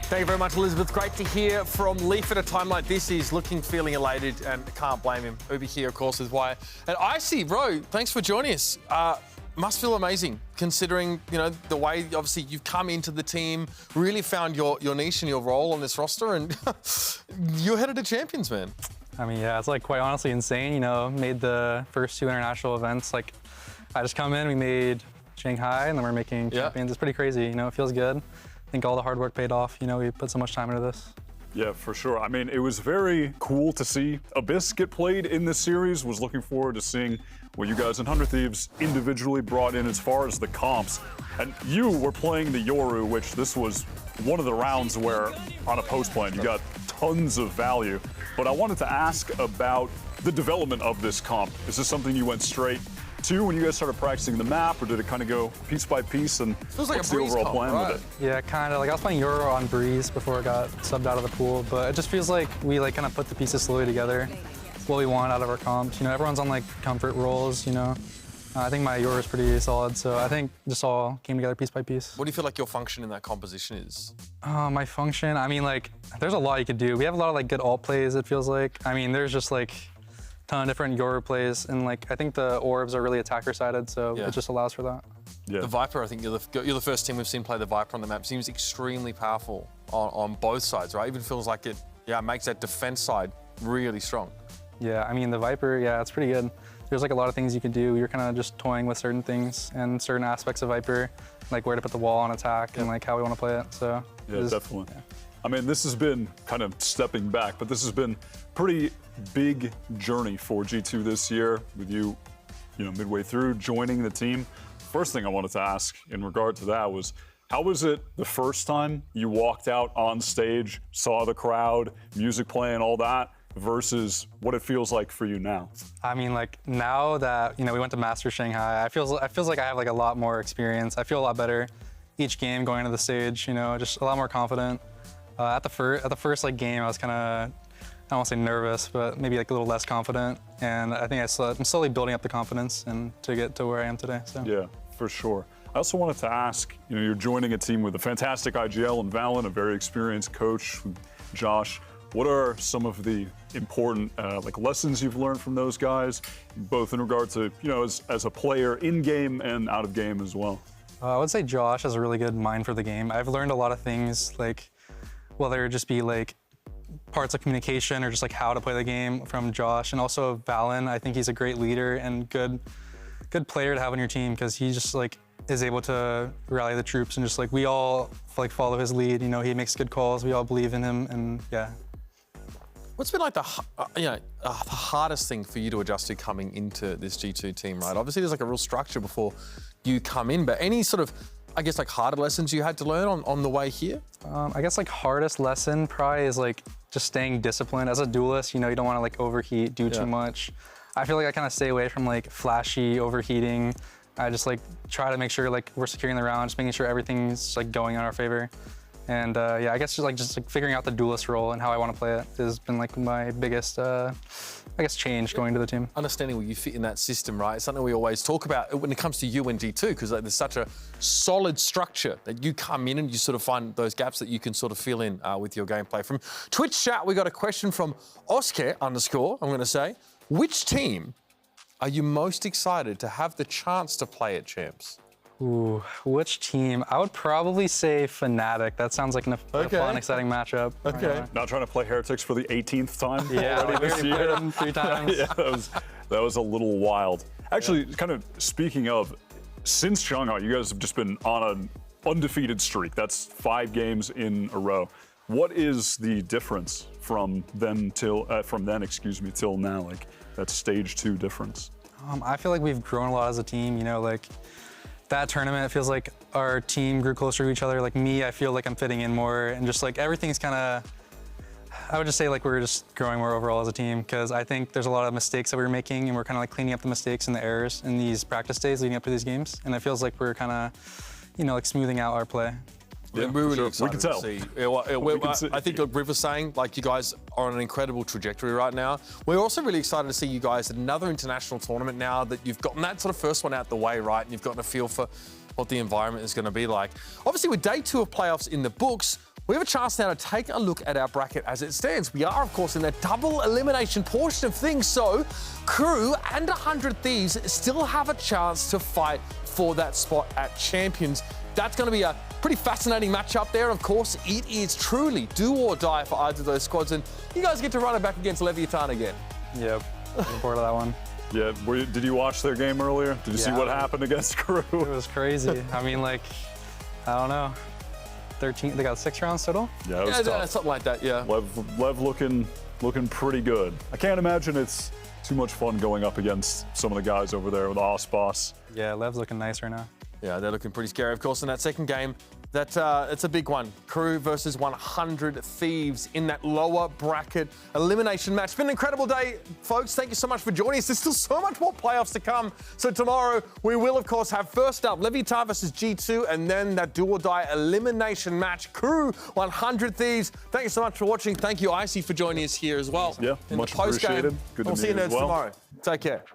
Thank you very much, Elizabeth. Great to hear from Leaf at a time like this. He's feeling elated, and can't blame him. Ubi here, of course, is why. And Icy, bro, thanks for joining us. Must feel amazing, considering, you know, the way, obviously, you've come into the team, really found your niche and your role on this roster, and you're headed to champions, man. I mean, yeah, it's like quite honestly insane, you know, made the first 2 international events. Like, I just come in, we made Shanghai, and then we're making champions. It's pretty crazy, you know, it feels good. I think all the hard work paid off. You know, we put so much time into this. Yeah, for sure. I mean, it was very cool to see Abyss get played in this series. Was looking forward to seeing what you guys in 100Thieves individually brought in as far as the comps. And you were playing the Yoru, which this was one of the rounds where on a post plan you got tons of value. But I wanted to ask about the development of this comp. Is this something you went straight to when you guys started practicing the map, or did it kind of go piece by piece, and feels like what's the overall plan with it? Yeah, kind of. Like, I was playing Euro on Breeze before it got subbed out of the pool, but it just feels like we like kind of put the pieces slowly together, what we want out of our comps. You know, everyone's on like comfort roles, you know. I think my Euro is pretty solid, so I think just all came together piece by piece. What do you feel like your function in that composition is? My function, I mean, like, there's a lot you could do. We have a lot of like good alt plays, it feels like. I mean, there's just like ton of different Yoru plays, and like I think the orbs are really attacker-sided, so it just allows for that. Yeah. The Viper, I think you're the first team we've seen play the Viper on the map. Seems extremely powerful on both sides, right? Even feels like it, makes that defense side really strong. Yeah, I mean the Viper, it's pretty good. There's like a lot of things you can do. You're kind of just toying with certain things and certain aspects of Viper, like where to put the wall on attack and like how we want to play it. So yeah, definitely. Yeah. I mean, this has been kind of stepping back, but this has been pretty big journey for G2 this year with you know, midway through joining the team. First thing I wanted to ask in regard to that was, how was it the first time you walked out on stage, saw the crowd, music playing, all that, versus what it feels like for you now? I mean, like now that, you know, we went to Master Shanghai, I feels like I have like a lot more experience. I feel a lot better each game going into the stage, you know, just a lot more confident. At the first like game, I was kind of, I don't want to say nervous, but maybe like a little less confident. And I think I'm slowly building up the confidence and to get to where I am today. So. Yeah, for sure. I also wanted to ask, you know, you're joining a team with a fantastic IGL and Valorant, a very experienced coach, Josh. What are some of the important like lessons you've learned from those guys, both in regard to, you know, as a player in game and out of game as well? I would say Josh has a really good mind for the game. I've learned a lot of things, like whether it just be like parts of communication or just like how to play the game from Josh, and also Valen. I think he's a great leader and good player to have on your team, because he just like is able to rally the troops and just like we all like follow his lead. You know, he makes good calls. We all believe in him, and yeah. What's been like the hardest thing for you to adjust to coming into this G2 team, right? Obviously, there's like a real structure before you come in, but any sort of, I guess, like harder lessons you had to learn on the way here? I guess like hardest lesson probably is like just staying disciplined. As a duelist, you know, you don't want to like overheat, do too much. I feel like I kind of stay away from like flashy overheating. I just like try to make sure like we're securing the round, just making sure everything's like going in our favor. And yeah, I guess just like figuring out the duelist role and how I want to play it has been like my biggest, I guess, change going to the team. Understanding where you fit in that system, right? It's something we always talk about when it comes to you and G2, because like, there's such a solid structure that you come in and you sort of find those gaps that you can sort of fill in with your gameplay. From Twitch chat, we got a question from Oscar_, I'm going to say, which team are you most excited to have the chance to play at Champs? Ooh, which team? I would probably say Fnatic. That sounds like a fun, exciting matchup. Okay. Not trying to play Heretics for the 18th time yeah, already this year. Played them 3 times. Yeah, that was a little wild. Actually, kind of speaking of, since Shanghai, you guys have just been on an undefeated streak. That's 5 games in a row. What is the difference from then till now? Like that stage 2 difference. I feel like we've grown a lot as a team. You know, like that tournament, it feels like our team grew closer to each other. Like me, I feel like I'm fitting in more, and just like everything's kind of, I would just say like we're just growing more overall as a team, because I think there's a lot of mistakes that we were making, and we're kind of like cleaning up the mistakes and the errors in these practice days leading up to these games. And it feels like we're kind of, you know, like smoothing out our play. Yeah, we're really excited we can tell. To see. I think like Riv was saying, like you guys are on an incredible trajectory right now. We're also really excited to see you guys at another international tournament now that you've gotten that sort of first one out the way, right? And you've gotten a feel for what the environment is going to be like. Obviously, with day 2 of playoffs in the books, We have a chance now to take a look at our bracket as it stands. We are, of course, in the double elimination portion of things, so Crew and 100 Thieves still have a chance to fight for that spot at Champions. That's going to be a pretty fascinating matchup there. Of course, it is truly do or die for either of those squads, and you guys get to run it back against Leviathan again. Yep, looking forward to that one. Yeah, did you watch their game earlier? Did you see what happened against Crew? It was crazy. I mean, like, I don't know. 13, they got 6 rounds total? Yeah, it was tough. Something like that, yeah. Lev looking pretty good. I can't imagine it's too much fun going up against some of the guys over there with Boss. Yeah, Lev's looking nice right now. Yeah, they're looking pretty scary. Of course, in that second game, it's a big one. Crew versus 100 Thieves in that lower bracket elimination match. It's been an incredible day, folks. Thank you so much for joining us. There's still so much more playoffs to come. So tomorrow, we will, of course, have first up Leviathan versus G2, and then that do or die elimination match. Crew 100 Thieves. Thank you so much for watching. Thank you, Icy, for joining us here as well. Yeah, in much the post-game. appreciated. Good to We'll see you meet you nerds as well. tomorrow. Take care.